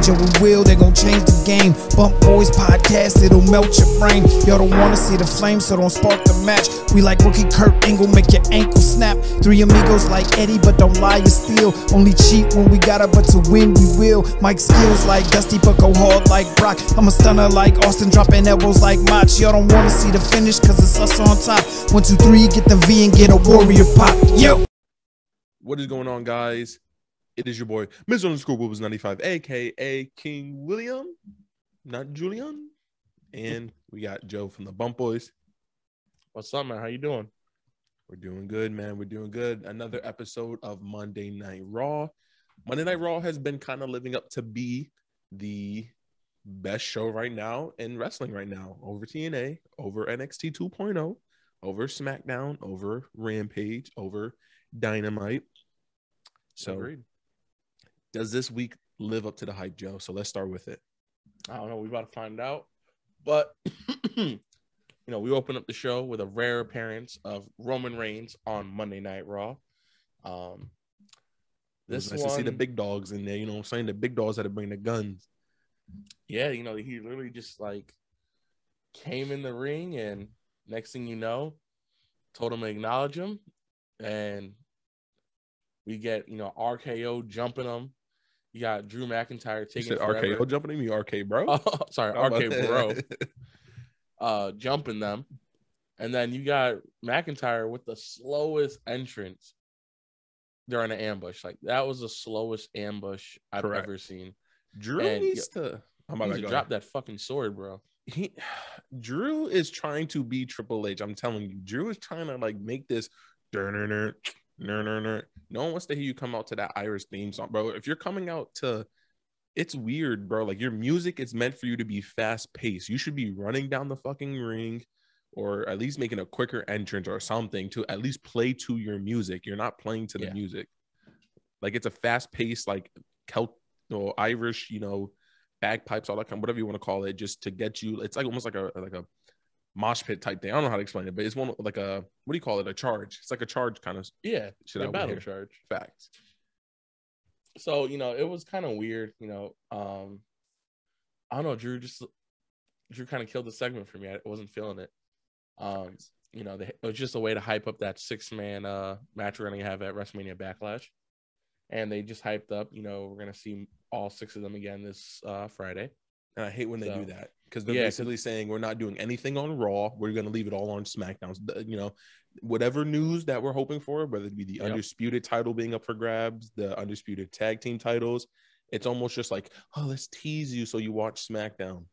change and we will, they gon' change the game. Bump Boys podcast, it'll melt your brain. Y'all don't wanna see the flame, so don't spark the match. We like rookie Kurt Angle, make your ankle snap. Three amigos like Eddie, but don't lie, you steal. Only cheat when we gotta, but to win we will. Mike skills like Dusty, but go hard like Brock. I'm a stunner like Austin, dropping elbows like Mach. Y'all don't wanna see the finish, cause it's us on top. 1, 2, 3, get the V and get a warrior pop. Yo! What is going on, guys? It is your boy, Mr._Woobles95, aka King William, not Julian. And we got Joe from the Bump Boys. What's up, man? How you doing? We're doing good, man. We're doing good. Another episode of Monday Night Raw. Monday Night Raw has been kind of living up to be the best show right now in wrestling right now. Over TNA, over NXT 2.0, over SmackDown, over Rampage, over Dynamite. So, agreed. Does this week live up to the hype, Joe? So let's start with it. I don't know. We about to find out. But, we open up the show with a rare appearance of Roman Reigns on Monday Night Raw. This nice to see the big dogs in there. You know what I'm saying? The big dogs had to bring the guns. Yeah, he literally just, came in the ring, and next thing you know, told him to acknowledge him. And we get, RKO jumping him. You got Drew McIntyre taking forever. RKO jumping him? You RK bro? Oh, sorry, RK bro. Jumping them. And then you got McIntyre with the slowest entrance during an ambush. That was the slowest ambush I've ever seen. Drew needs to drop that fucking sword, bro. Drew is trying to be Triple H. I'm telling you. Drew is trying to make this no one wants to hear you come out to that Irish theme song, bro. If you're coming out to, it's weird, bro. Your music is meant for you to be fast paced. You should be running down the fucking ring, or at least making a quicker entrance or something to at least play to your music. You're not playing to the music. It's a fast paced, Celt or Irish, bagpipes, all that kind, whatever you want to call it, just to get you. It's almost like a mosh pit type thing. I don't know how to explain it, but it's one a, what do you call it? A charge. It's like a charge kind of. Yeah. A battle charge. Facts. So, it was kind of weird, I don't know. Drew kind of killed the segment for me. I wasn't feeling it. It was just a way to hype up that 6-man match we're going to have at WrestleMania Backlash. And they just hyped up, we're going to see all 6 of them again this Friday. And I hate when they do that, because they're basically saying we're not doing anything on Raw. We're going to leave it all on SmackDown. Whatever news that we're hoping for, whether it be the Undisputed title being up for grabs, the Undisputed Tag Team titles, it's almost just let's tease you so you watch SmackDown.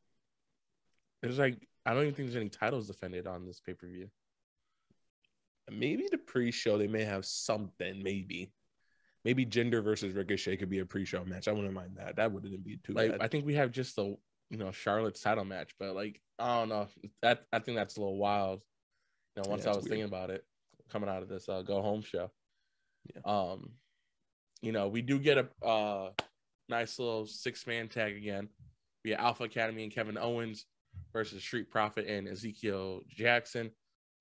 There's I don't even think there's any titles defended on this pay-per-view. Maybe the pre-show, they may have something, maybe Jinder versus Ricochet could be a pre-show match. I wouldn't mind that. That wouldn't be too bad. I think we have just the Charlotte's title match, but I don't know. I think that's a little wild. Once I was thinking about it coming out of this go home show. Yeah. We do get a nice little 6-man tag again. We have Alpha Academy and Kevin Owens versus Street Profit and Ezekiel Jackson.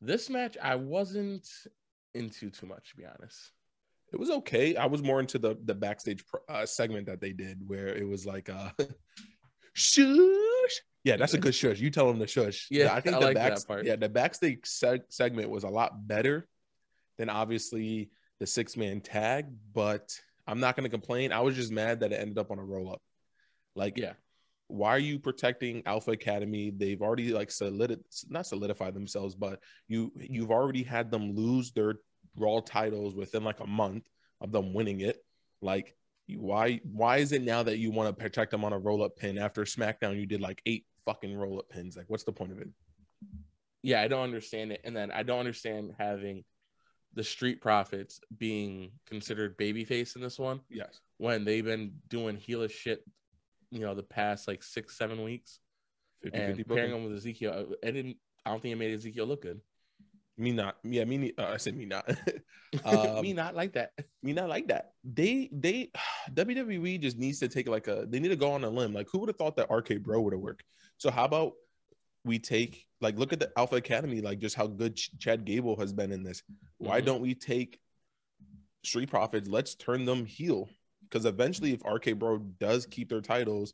This match I wasn't into too much, to be honest. It was okay. I was more into the backstage segment that they did, where it was shush. Yeah, that's a good shush. You tell them to shush. Yeah, I think that part. Yeah, the backstage segment was a lot better than obviously the 6-man tag, but I'm not going to complain. I was just mad that it ended up on a roll-up. Why are you protecting Alpha Academy? They've already not solidified themselves, but you've already had them lose their Raw titles within a month of them winning it. Why is it now that you want to protect them on a roll-up pin after SmackDown you did 8 fucking roll-up pins? What's the point of it? Yeah, I don't understand it. And then I don't understand having the Street Profits being considered babyface in this one. Yes. When they've been doing heelish shit, the past 6-7 weeks. 50, and pairing them with Ezekiel, I don't think it made Ezekiel look good. Me not. Yeah, me. I said me not. Me not like that. Me not like that. They WWE just needs to take they need to go on a limb. Who would have thought that RK Bro would have worked? So how about we take look at the Alpha Academy, just how good Chad Gable has been in this. Why don't we take Street Profits? Let's turn them heel. because eventually, if RK Bro does keep their titles,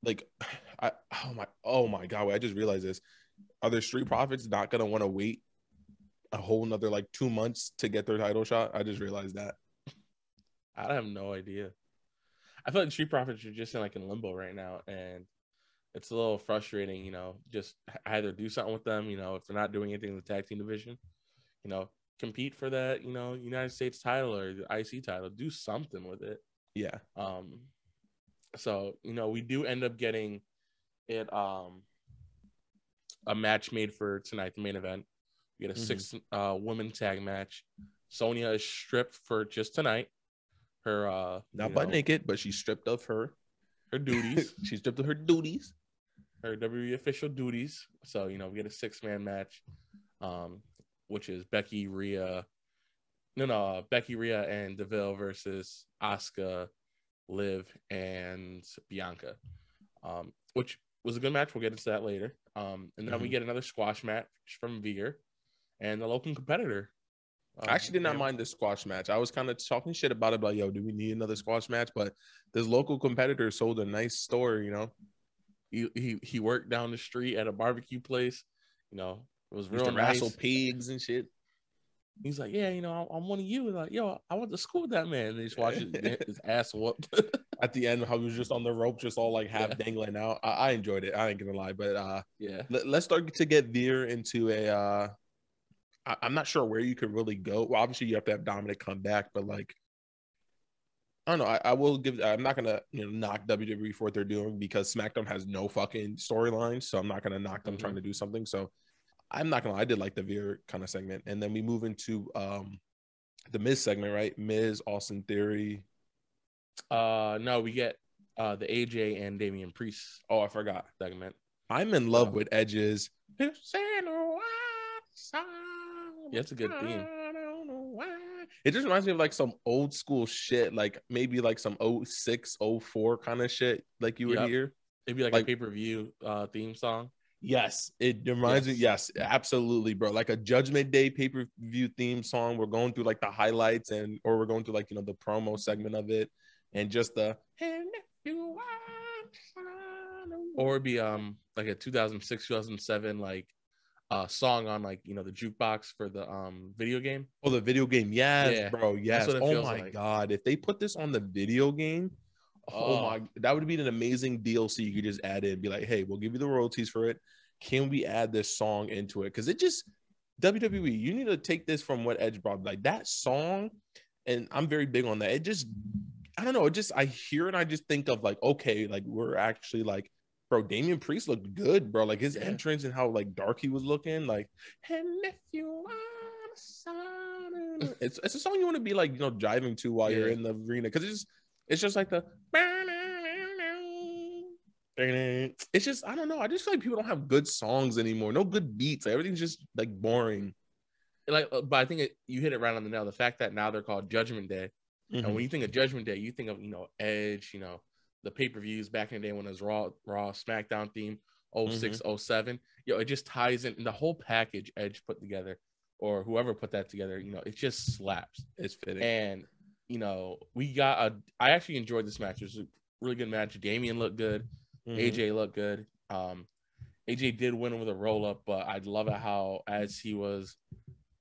like, oh my god, wait, I just realized this. Are the Street Profits not gonna want to wait a whole another like 2 months to get their title shot? I just realized that. I have no idea. I feel like Street Profits are just in limbo right now, and it's a little frustrating. Just either do something with them. If they're not doing anything in the tag team division, compete for that. United States title or the IC title. Do something with it. Yeah. So we do end up getting it. A match made for tonight, the main event. We get a 6 women tag match. Sonya is stripped for just tonight. Her not butt naked, but she's stripped of her duties. She's stripped of her duties. Her WWE official duties. So, we get a 6-man match, which is Becky, Rhea, and DeVille versus Asuka, Liv, and Bianca, which was a good match. We'll get into that later. And then we get another squash match from Veer and the local competitor. I actually did not mind this squash match. I was kind of talking shit about it, like, yo, do we need another squash match? But this local competitor sold a nice story, He worked down the street at a barbecue place. It was real nice. Wrestle pigs and shit. He's like, yeah, I'm one of you. Like, yo, I went to school with that man. And they just watched his ass whooped. At the end, how he was just on the rope, just all like half dangling out. I enjoyed it. I ain't gonna lie, but let's start to get Veer into a. I'm not sure where you could really go. Well, obviously you have to have Dominic come back, but like, I don't know. I will give. I'm not gonna knock WWE for what they're doing because SmackDown has no fucking storyline, so I'm not gonna knock them trying to do something. So I'm not gonna lie. I did like the Veer kind of segment, and then we move into the Miz segment, right? Miz, Austin Theory. No, we get the AJ and Damian Priest. Oh, I forgot segment. I'm in love with Edge's. Yeah, it's a good theme. It just reminds me of like some old school shit, like maybe like some 06, 04 kind of shit, like you would hear. It'd be like a pay-per-view theme song. Yes, it reminds me. Yes, absolutely, bro. Like a Judgment Day pay-per-view theme song. We're going through like the highlights or we're going through like the promo segment of it, and just the. Or it'd be like a 2006, 2007 like song on like the jukebox for the video game. Oh, the video game, yes, bro, yes. Oh my god, if they put this on the video game, oh my, that would be an amazing DLC. You could just add it and be like, hey, we'll give you the royalties for it. Can we add this song into it? Because it just WWE, you need to take this from what Edge brought, like that song, and I'm very big on that. It just, I don't know, it just, I hear it, I just think of like, okay, like we're actually like. Bro, Damian Priest looked good, bro. Like his entrance and how like dark he was looking. Like, and if you want it's a song you want to be like driving to while you're in the arena because it's just like the. It's just I don't know. I just feel like people don't have good songs anymore. No good beats. Like, everything's just like boring. Like, but I think you hit it right on the nail. The fact that now they're called Judgment Day, and when you think of Judgment Day, you think of Edge, the pay-per-views back in the day when it was Raw SmackDown theme 06, 07. It just ties in the whole package Edge put together or whoever put that together, it just slaps. It's fitting. And, we got I actually enjoyed this match. It was a really good match. Damian looked good. AJ looked good. AJ did win with a roll-up, but I love it how the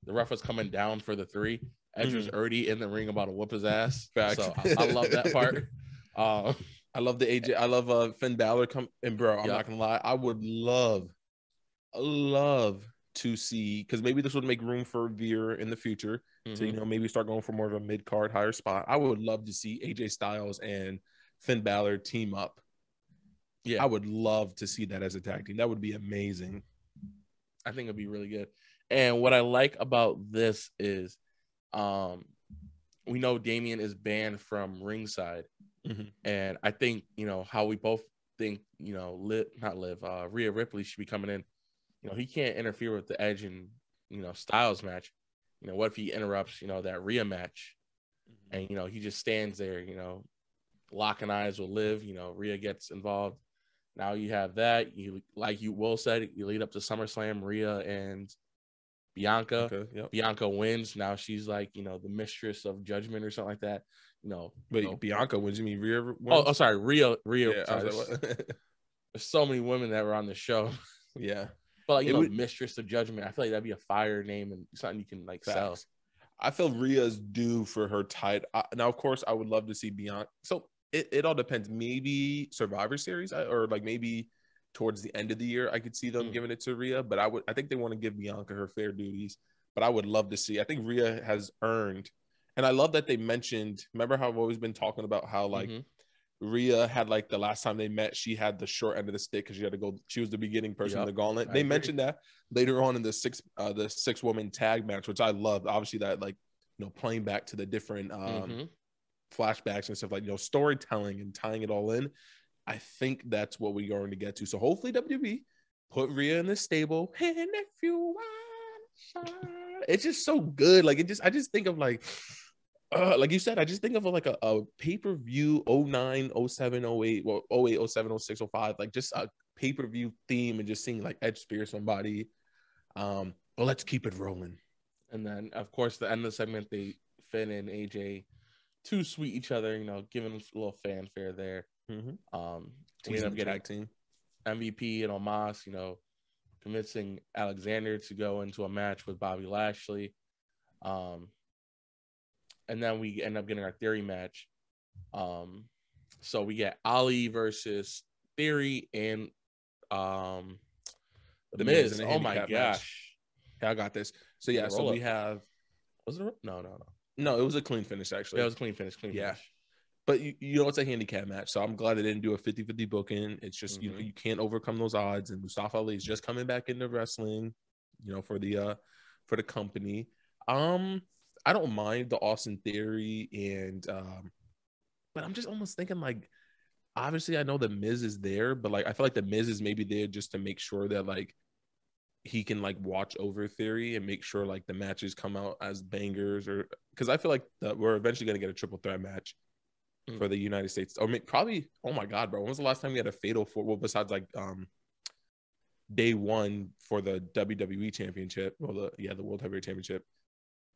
ref was coming down for the 3. Edge was already in the ring about to whoop his ass. Facts. So I love that part. I love the AJ. I love Finn Balor come and bro. I'm not gonna lie. I would love to see because maybe this would make room for Veer in the future. So maybe start going for more of a mid card higher spot. I would love to see AJ Styles and Finn Balor team up. Yeah, I would love to see that as a tag team. That would be amazing. I think it'd be really good. And what I like about this is, we know Damian is banned from ringside. And I think, how we both think, Rhea Ripley should be coming in. He can't interfere with the Edge and, Styles match. What if he interrupts, that Rhea match? And, he just stands there, locking eyes with Liv. Rhea gets involved. Now you have that. Like you Will said, you lead up to SummerSlam, Rhea and Bianca. Okay, yep. Bianca wins. Now she's like, the mistress of judgment or something like that. Wait, Bianca wins? You mean Rhea wins? Oh, sorry, Rhea. Yeah, Sorry, there's so many women that were on the show. Yeah, but mistress of judgment. I feel like that'd be a fire name and something you can like sell. I feel Rhea's due for her title. Now, of course, I would love to see Bianca. So it all depends. Maybe Survivor Series, or like maybe towards the end of the year, I could see them giving it to Rhea. But I think they want to give Bianca her fair duties. But I would love to see. I think Rhea has earned, and I love that they mentioned. Remember how I've always been talking about how like Rhea had like the last time they met, she had the short end of the stick because she had to go. She was the beginning person in the gauntlet. They mentioned that later on in the six woman tag match, which I loved. Obviously, that like playing back to the different flashbacks and stuff, like storytelling and tying it all in. I think that's what we're going to get to. So hopefully WWE put Rhea in the stable. And if you want, it's just so good. Like I just think of like you said, I just think of like a pay-per-view 09, 07, 08, well 08, 07, 06, 05, like just a pay-per-view theme and just seeing like Edge spear somebody. But let's keep it rolling. And then of course the end of the segment, they Finn and AJ too sweet each other, giving a little fanfare there. We end up getting tag team MVP and Omas, convincing Alexander to go into a match with Bobby Lashley. And then we end up getting our Theory match. So we get Ali versus Theory and The Miz. Oh my gosh. Match. Yeah, I got this. So yeah, so we have. Was it? No, it was a clean finish actually. Yeah, it was a clean finish. Finish. But it's a handicap match, so I'm glad they didn't do a 50-50 booking. It's just you can't overcome those odds, and Mustafa Ali is just coming back into wrestling, for the company. I don't mind the Austin Theory and but I'm just almost thinking like, obviously I know the Miz is there, but like I feel like the Miz is maybe there just to make sure that like he can like watch over Theory and make sure like the matches come out as bangers, or because I feel like we're eventually gonna get a triple threat match for the United States. Or probably, oh my god, bro, when was the last time we had a fatal four? Well, besides like day one for the WWE Championship, the World Heavyweight Championship.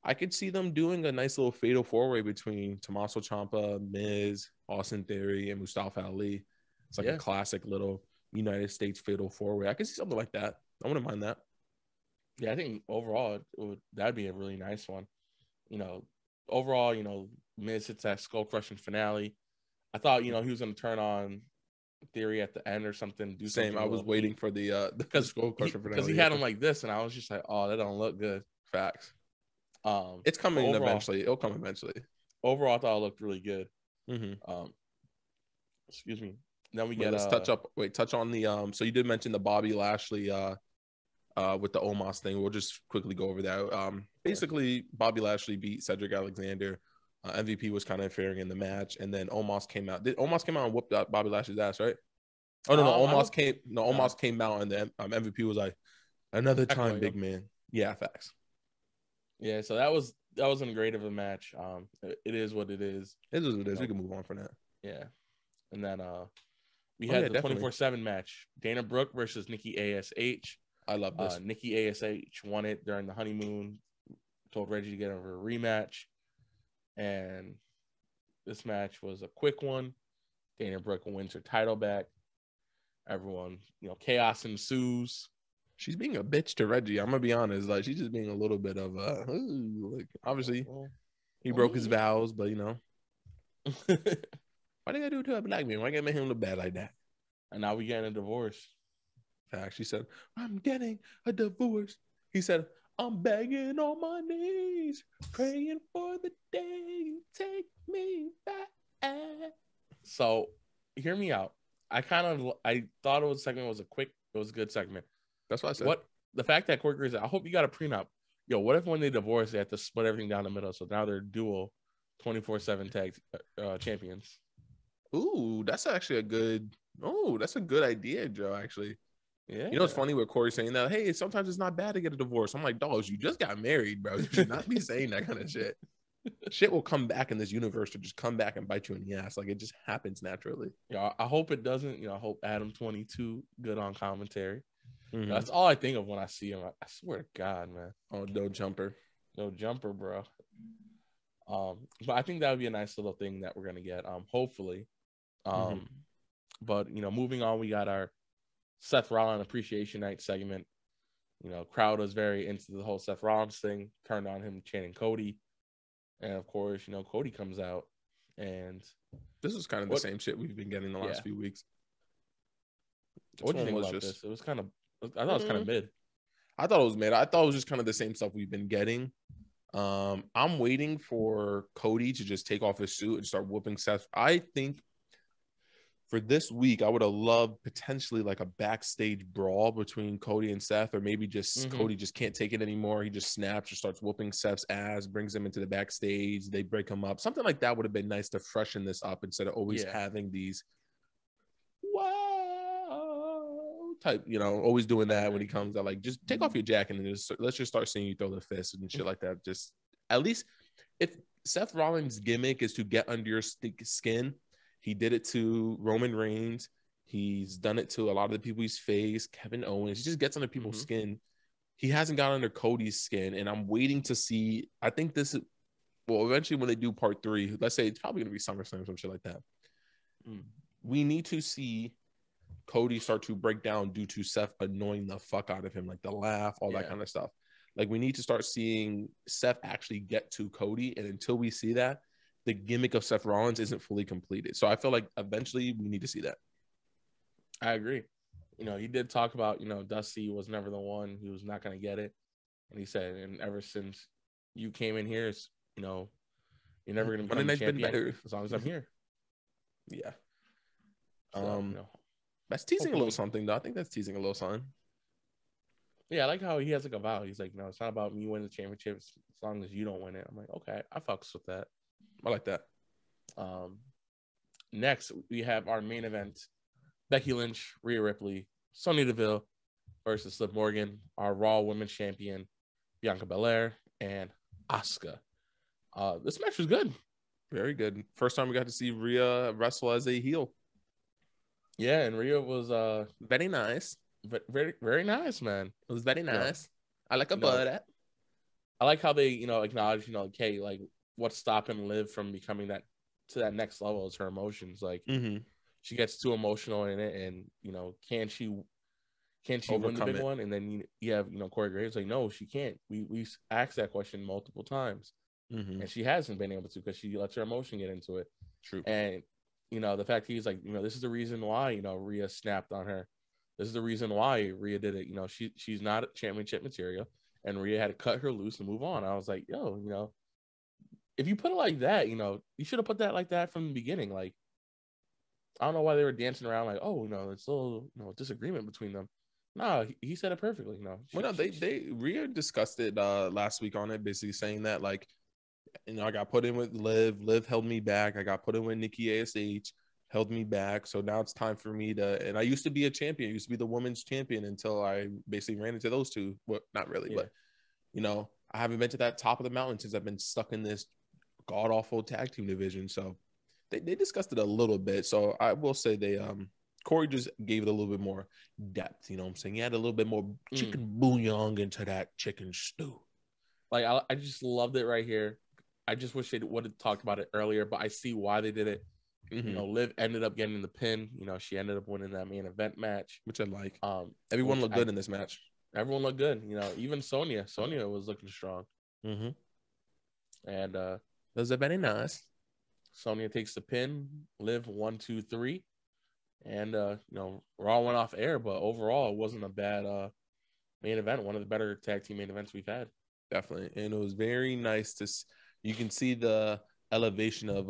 I could see them doing a nice little fatal four-way between Tommaso Ciampa, Miz, Austin Theory, and Mustafa Ali. It's like a classic little United States fatal four-way. I could see something like that. I wouldn't mind that. Yeah, I think overall that'd be a really nice one. Overall, Miz hits that skull-crushing finale. I thought, he was going to turn on Theory at the end or something. Same. I was waiting for the skull-crushing finale. Because he had him like this, and I was just like, oh, that don't look good. Facts. It's coming eventually. It'll come eventually. Overall, I thought it looked really good. Mm-hmm. Excuse me. Then we get let's touch on the so you did mention the Bobby Lashley with the Omas thing. We'll just quickly go over that. Basically Bobby Lashley beat Cedric Alexander. MVP was kind of interfering in the match, and then Omas came out. Omas came out and whooped out Bobby Lashley's ass, right? Oh no, Omas came out, and then MVP was like, another time, big man. Yeah, facts. Yeah, so that wasn't great of a match. It is what it is. It is what it is. We can move on from that. Yeah, and then we had the 24/7 match: Dana Brooke versus Nikki ASH. I love this. Nikki ASH won it during the honeymoon. Told Reggie to get over a rematch, and this match was a quick one. Dana Brooke wins her title back. Everyone, chaos ensues. She's being a bitch to Reggie. I'm gonna be honest. Like, she's just being a little bit of like, obviously he broke his vows, but why they gotta do it to a black man? Why can't make him look bad like that? And now we getting a divorce. She said, I'm getting a divorce. He said, I'm begging on my knees, praying for the day you take me back. So hear me out. I thought it was a good segment. That's what I said. The fact that Corey said, I hope you got a prenup. Yo, what if when they divorce, they have to split everything down the middle? So now they're dual 24/7 tag champions. Ooh, that's actually that's a good idea, Joe, actually. Yeah. It's funny with Corey saying that, hey, sometimes it's not bad to get a divorce. I'm like, dogs, you just got married, bro. You should not be saying that kind of shit. Shit will come back in this universe to just come back and bite you in the ass. Like, it just happens naturally. Yeah, I hope it doesn't. I hope Adam 22 good on commentary. Mhm. That's all I think of when I see him. I swear to God, man. Oh, no jumper. No jumper, bro. But I think that would be a nice little thing that we're gonna get. Hopefully. But moving on, we got our Seth Rollins Appreciation Night segment. Crowd was very into the whole Seth Rollins thing, turned on him chanting Cody. And of course, Cody comes out, and this is kind of the same shit we've been getting the last few weeks. What do you think about this? It was kind of, I thought it was kind of mid. I thought it was mid. I thought it was just kind of the same stuff we've been getting. I'm waiting for Cody to just take off his suit and start whooping Seth. I think for this week, I would have loved potentially like a backstage brawl between Cody and Seth, or maybe just Cody just can't take it anymore. He just snaps or starts whooping Seth's ass, brings him into the backstage. They break him up. Something like that would have been nice to freshen this up instead of always having these type, always doing that when he comes out. Like, just take off your jacket and let's just start seeing you throw the fist and shit like that. Just at least if Seth Rollins' gimmick is to get under your skin, he did it to Roman Reigns. He's done it to a lot of the people he's faced. Kevin Owens. He just gets under people's skin. He hasn't got under Cody's skin, and I'm waiting to see. I think this is eventually when they do part 3. Let's say it's probably gonna be SummerSlam, some shit like that. We need to see Cody start to break down due to Seth annoying the fuck out of him, like the laugh, all that kind of stuff. Like, we need to start seeing Seth actually get to Cody, and until we see that, the gimmick of Seth Rollins isn't fully completed. So I feel like eventually we need to see that. I agree. He did talk about, Dusty was never the one. He was not going to get it. And he said, and ever since you came in here, it's, you're never going to become champion better as long as I'm here. Yeah. So, that's teasing a little something, though. I think that's teasing a little something. Yeah, I like how he has like a vow. He's like, no, it's not about me winning the championship as long as you don't win it. I'm like, okay, I fucks with that. I like that. Next, we have our main event: Becky Lynch, Rhea Ripley, Sonya Deville versus Liv Morgan, our Raw Women's Champion, Bianca Belair, and Asuka. This match was good. Very good. First time we got to see Rhea wrestle as a heel. Yeah, and Rhea was very nice. Very, very nice, man. It was very nice. I like a butt. I like how they, acknowledge, okay, like, what's stopping Liv from becoming that to that next level is her emotions. Like, she gets too emotional in it, and can she win the big one? And then you have Corey Graves like, no, she can't. We asked that question multiple times, and she hasn't been able to because she lets her emotion get into it. True. And the fact he's like, this is the reason why Rhea snapped on her. This is the reason why Rhea did it. She's not a championship material, and Rhea had to cut her loose and move on. I was like, yo, if you put it like that, you should have put that like that from the beginning. Like, I don't know why they were dancing around like, oh, it's a little, disagreement between them. No, he said it perfectly. Rhea discussed it last week on it, basically saying that, like, I got put in with Liv. Liv held me back. I got put in with Nikki ASH, held me back. So now it's time for me to. And I used to be a champion. I used to be the women's champion until I basically ran into those two. Well, not really, but I haven't been to that top of the mountain since I've been stuck in this god awful tag team division. So they discussed it a little bit. So I will say Corey just gave it a little bit more depth. You know what I'm saying? He had a little bit more chicken bouillon into that chicken stew. Like, I just loved it right here. I just wish they would have talked about it earlier, but I see why they did it. Liv ended up getting the pin. She ended up winning that main event match, which I like. Everyone looked good in this match. Everyone looked good. Even Sonya. Sonya was looking strong. And those are very nice. Sonya takes the pin. Liv 1, 2, 3, and Raw went off air, but overall it wasn't a bad main event. One of the better tag team main events we've had. Definitely, and it was very nice to. You can see the elevation of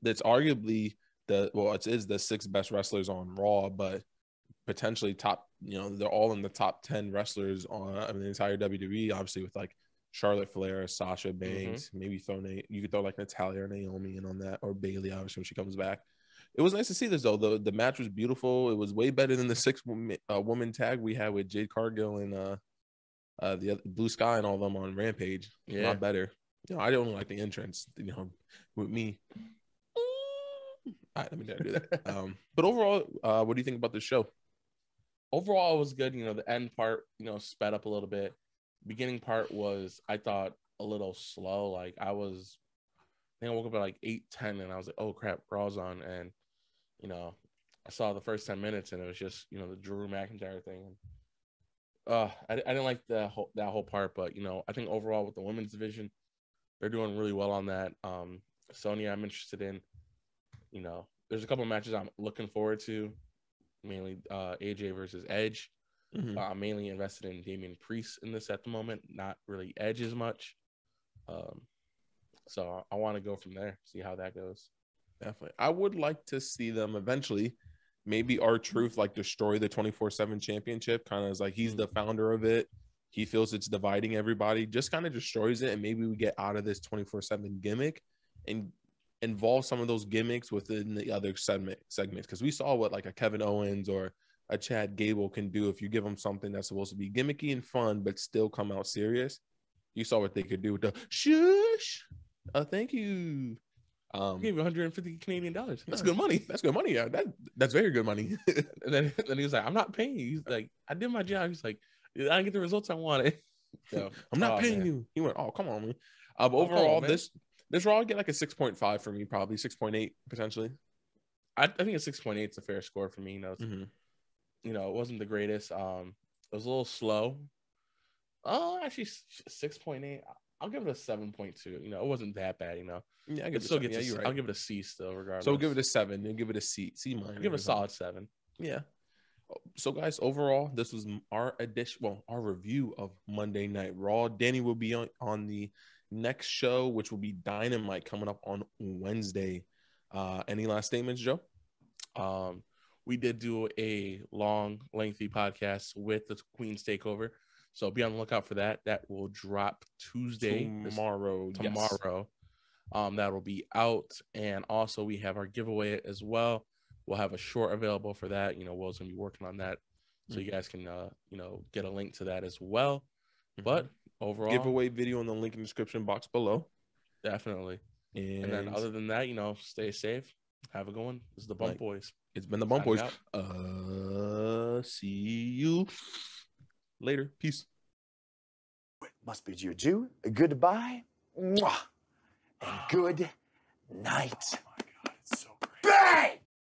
that's arguably it is the 6 best wrestlers on Raw, but potentially top. They're all in the top 10 wrestlers on the entire WWE. Obviously, with like Charlotte Flair, Sasha Banks, maybe you could throw like Natalya or Naomi in on that, or Bayley, obviously when she comes back. It was nice to see this though. The match was beautiful. It was way better than the 6-woman tag we had with Jade Cargill and the other, Blue Sky and all of them on Rampage. A lot better. I don't like the entrance. With me. All right, let me not do that. But overall, what do you think about the show? overall, it was good. You know, the end part, you know, sped up a little bit. Beginning part was, I thought, a little slow. Like I think I woke up at like 8:10 and I was like, oh crap, Raw's on. And, you know, I saw the first 10 minutes and it was just, you know, the Drew McIntyre thing. I didn't like that whole part, but, you know, I think overall with the women's division, they're doing really well on that. Sonya, I'm interested in. You know, there's a couple of matches I'm looking forward to, mainly AJ versus Edge. I'm mainly invested in Damian Priest in this at the moment, not really Edge as much. So I want to go from there, see how that goes. Definitely. I would like to see them eventually, maybe R-Truth like destroy the 24/7 championship, kind of as like he's the founder of it. He feels it's dividing everybody, just kind of destroys it. And maybe we get out of this 24/7 gimmick and involve some of those gimmicks within the other segments. Because we saw what like a Kevin Owens or a Chad Gable can do if you give them something that's supposed to be gimmicky and fun, but still come out serious. You saw what they could do with the shush. Thank you. I gave you 150 Canadian dollars. That's Yeah, good money. That's good money. Yeah, that's very good money. And then he was like, I'm not paying you. He's like, I did my job. He's like, I didn't get the results I wanted. So, I'm not paying you. He went, oh, come on, man. But overall, man. this Raw get like a 6.5 for me, probably 6.8 potentially. I think a 6.8 is a fair score for me. You know, you know, it wasn't the greatest. It was a little slow. Oh, actually, 6.8. I'll give it a 7.2. You know, it wasn't that bad. You know, yeah, I'll give it a C still, regardless. So we'll give it a 7. You'll give it a C minus. I'll give it a solid 7. Yeah. So guys, overall, this was our review of Monday Night Raw. Danny will be on the next show, which will be Dynamite coming up on Wednesday. Any last statements, Joe? We did do a long, lengthy podcast with the Queen's Takeover, so be on the lookout for that. That will drop tomorrow. Yes. That will be out, and also we have our giveaway as well. We'll have a short available for that. You know, Will's gonna be working on that, so you guys can you know, get a link to that as well. But overall, giveaway video in the link in the description box below. Definitely. And then other than that, you know, stay safe. Have a good one. This is the Bump Boys. It's been the Bump Boys. See you later. Peace. Must bid you adieu, a goodbye, mwah, and good night. Oh my God, it's so great. Bang!